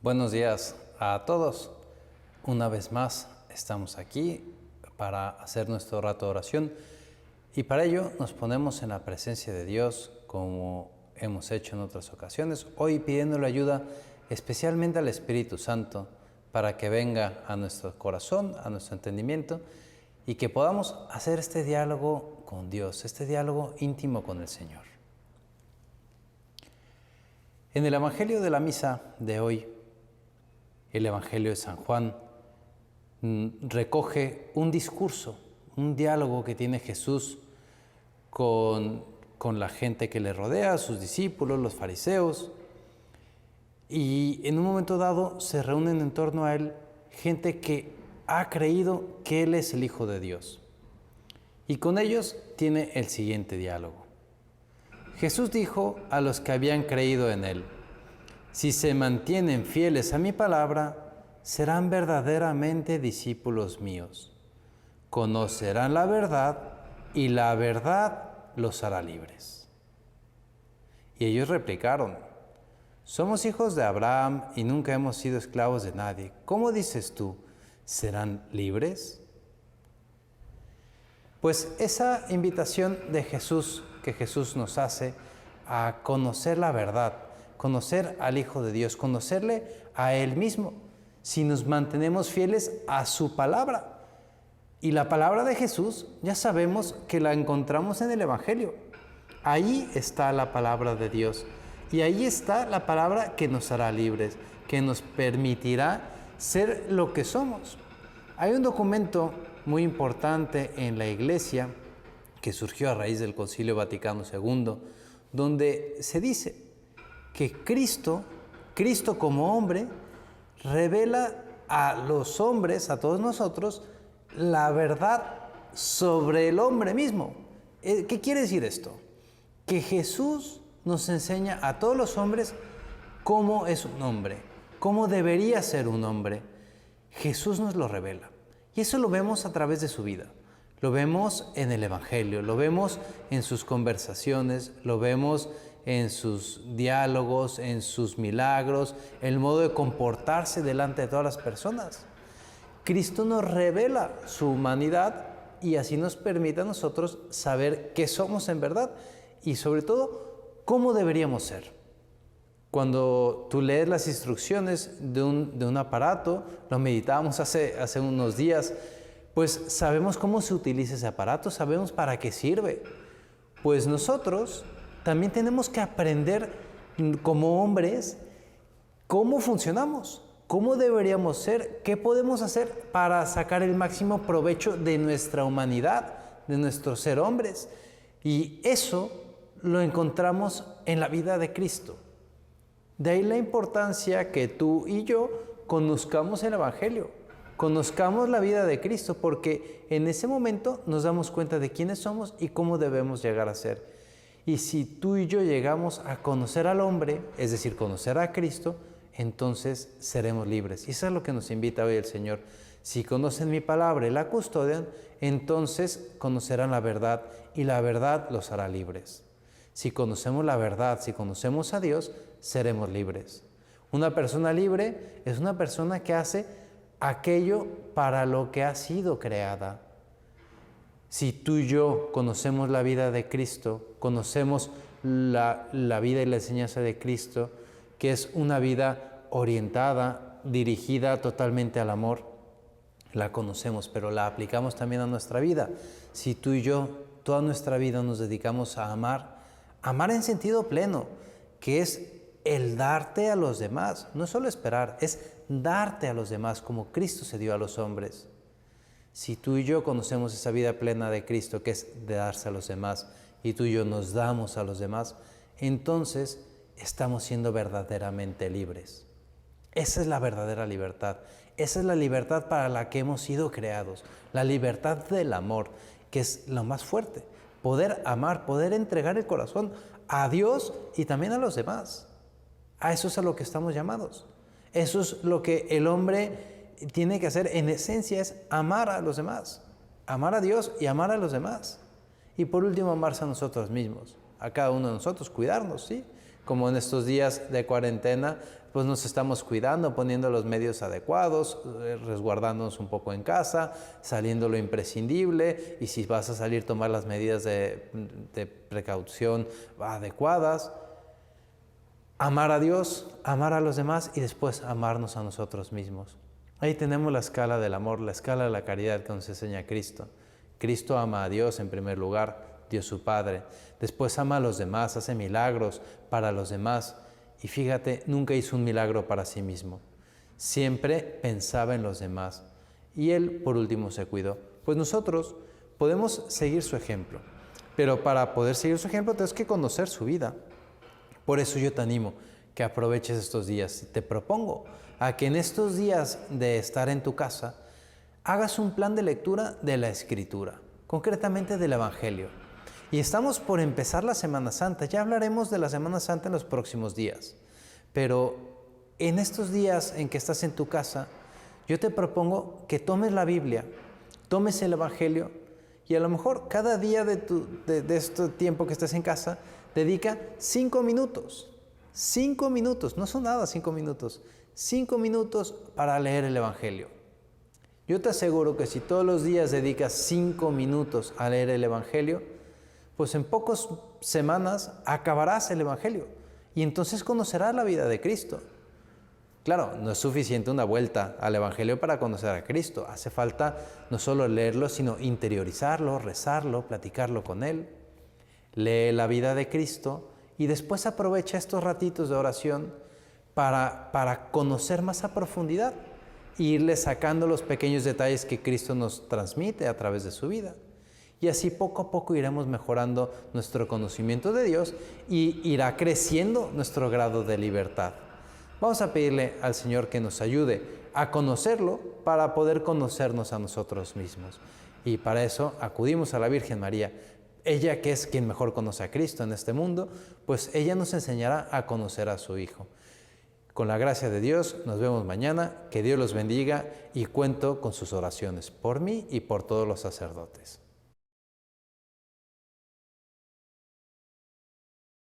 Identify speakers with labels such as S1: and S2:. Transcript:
S1: Buenos días a todos. Una vez más estamos aquí para hacer nuestro rato de oración y para ello nos ponemos en la presencia de Dios como hemos hecho en otras ocasiones, hoy pidiéndole ayuda especialmente al Espíritu Santo para que venga a nuestro corazón, a nuestro entendimiento y que podamos hacer este diálogo con Dios, este diálogo íntimo con el Señor. En el Evangelio de la Misa de hoy, el Evangelio de San Juan recoge un discurso, un diálogo que tiene Jesús con la gente que le rodea, sus discípulos, los fariseos. Y en un momento dado se reúnen en torno a él gente que ha creído que él es el Hijo de Dios. Y con ellos tiene el siguiente diálogo. Jesús dijo a los que habían creído en él: si se mantienen fieles a mi palabra, serán verdaderamente discípulos míos. Conocerán la verdad y la verdad los hará libres. Y ellos replicaron: somos hijos de Abraham y nunca hemos sido esclavos de nadie. ¿Cómo dices tú, serán libres? Pues esa invitación de Jesús que Jesús nos hace a conocer la verdad, conocer al Hijo de Dios, conocerle a Él mismo, si nos mantenemos fieles a su palabra. Y la palabra de Jesús ya sabemos que la encontramos en el Evangelio. Ahí está la palabra de Dios y ahí está la palabra que nos hará libres, que nos permitirá ser lo que somos. Hay un documento muy importante en la Iglesia que surgió a raíz del Concilio Vaticano II, donde se dice que Cristo como hombre, revela a los hombres, a todos nosotros, la verdad sobre el hombre mismo. ¿Qué quiere decir esto? Que Jesús nos enseña a todos los hombres cómo es un hombre, cómo debería ser un hombre. Jesús nos lo revela. Y eso lo vemos a través de su vida. Lo vemos en el Evangelio, lo vemos en sus conversaciones, lo vemos en sus diálogos, en sus milagros, el modo de comportarse delante de todas las personas. Cristo nos revela su humanidad y así nos permite a nosotros saber qué somos en verdad y sobre todo cómo deberíamos ser. Cuando tú lees las instrucciones de un aparato, lo meditábamos hace unos días, pues sabemos cómo se utiliza ese aparato, sabemos para qué sirve. Pues nosotros también tenemos que aprender como hombres cómo funcionamos, cómo deberíamos ser, qué podemos hacer para sacar el máximo provecho de nuestra humanidad, de nuestro ser hombres. Y eso lo encontramos en la vida de Cristo. De ahí la importancia que tú y yo conozcamos el Evangelio, conozcamos la vida de Cristo, porque en ese momento nos damos cuenta de quiénes somos y cómo debemos llegar a ser. Y si tú y yo llegamos a conocer al hombre, es decir, conocer a Cristo, entonces seremos libres. Y eso es lo que nos invita hoy el Señor. Si conocen mi palabra y la custodian, entonces conocerán la verdad y la verdad los hará libres. Si conocemos la verdad, si conocemos a Dios, seremos libres. Una persona libre es una persona que hace aquello para lo que ha sido creada. Si tú y yo conocemos la vida de Cristo, conocemos la vida y la enseñanza de Cristo, que es una vida orientada, dirigida totalmente al amor, la conocemos, pero la aplicamos también a nuestra vida. Si tú y yo toda nuestra vida nos dedicamos a amar en sentido pleno, que es el darte a los demás, no solo esperar, es darte a los demás como Cristo se dio a los hombres. Si tú y yo conocemos esa vida plena de Cristo, que es de darse a los demás, y tú y yo nos damos a los demás, entonces estamos siendo verdaderamente libres. Esa es la verdadera libertad. Esa es la libertad para la que hemos sido creados. La libertad del amor, que es lo más fuerte. Poder amar, poder entregar el corazón a Dios y también a los demás. A eso es a lo que estamos llamados. Eso es lo que el hombre tiene que hacer en esencia, es amar a los demás, amar a Dios y amar a los demás. Y por último, amarse a nosotros mismos, a cada uno de nosotros, cuidarnos, ¿sí? como en estos días de cuarentena, pues nos estamos cuidando, poniendo los medios adecuados, resguardándonos un poco en casa, saliendo lo imprescindible, y si vas a salir, tomar las medidas de precaución adecuadas. Amar a Dios, amar a los demás y después amarnos a nosotros mismos. Ahí tenemos la escala del amor, la escala de la caridad que nos enseña Cristo. Cristo ama a Dios en primer lugar, Dios su Padre. Después ama a los demás, hace milagros para los demás. Y fíjate, nunca hizo un milagro para sí mismo. Siempre pensaba en los demás. Y Él, por último, se cuidó. Pues nosotros podemos seguir su ejemplo. Pero para poder seguir su ejemplo, tienes que conocer su vida. Por eso yo te animo que aproveches estos días. Te propongo a que en estos días de estar en tu casa, hagas un plan de lectura de la Escritura, concretamente del Evangelio. Y estamos por empezar la Semana Santa. Ya hablaremos de la Semana Santa en los próximos días. Pero en estos días en que estás en tu casa, yo te propongo que tomes la Biblia, tomes el Evangelio y a lo mejor cada día de este tiempo que estés en casa, dedica 5 minutos. 5 minutos, no son nada 5 minutos. 5 minutos para leer el Evangelio. Yo te aseguro que si todos los días dedicas 5 minutos a leer el Evangelio, pues en pocas semanas acabarás el Evangelio y entonces conocerás la vida de Cristo. Claro, no es suficiente una vuelta al Evangelio para conocer a Cristo. Hace falta no solo leerlo, sino interiorizarlo, rezarlo, platicarlo con Él. Lee la vida de Cristo y después aprovecha estos ratitos de oración para conocer más a profundidad e irle sacando los pequeños detalles que Cristo nos transmite a través de su vida. Y así poco a poco iremos mejorando nuestro conocimiento de Dios y irá creciendo nuestro grado de libertad. Vamos a pedirle al Señor que nos ayude a conocerlo para poder conocernos a nosotros mismos. Y para eso acudimos a la Virgen María. Ella, que es quien mejor conoce a Cristo en este mundo, pues ella nos enseñará a conocer a su Hijo. Con la gracia de Dios, nos vemos mañana. Que Dios los bendiga y cuento con sus oraciones por mí y por todos los sacerdotes.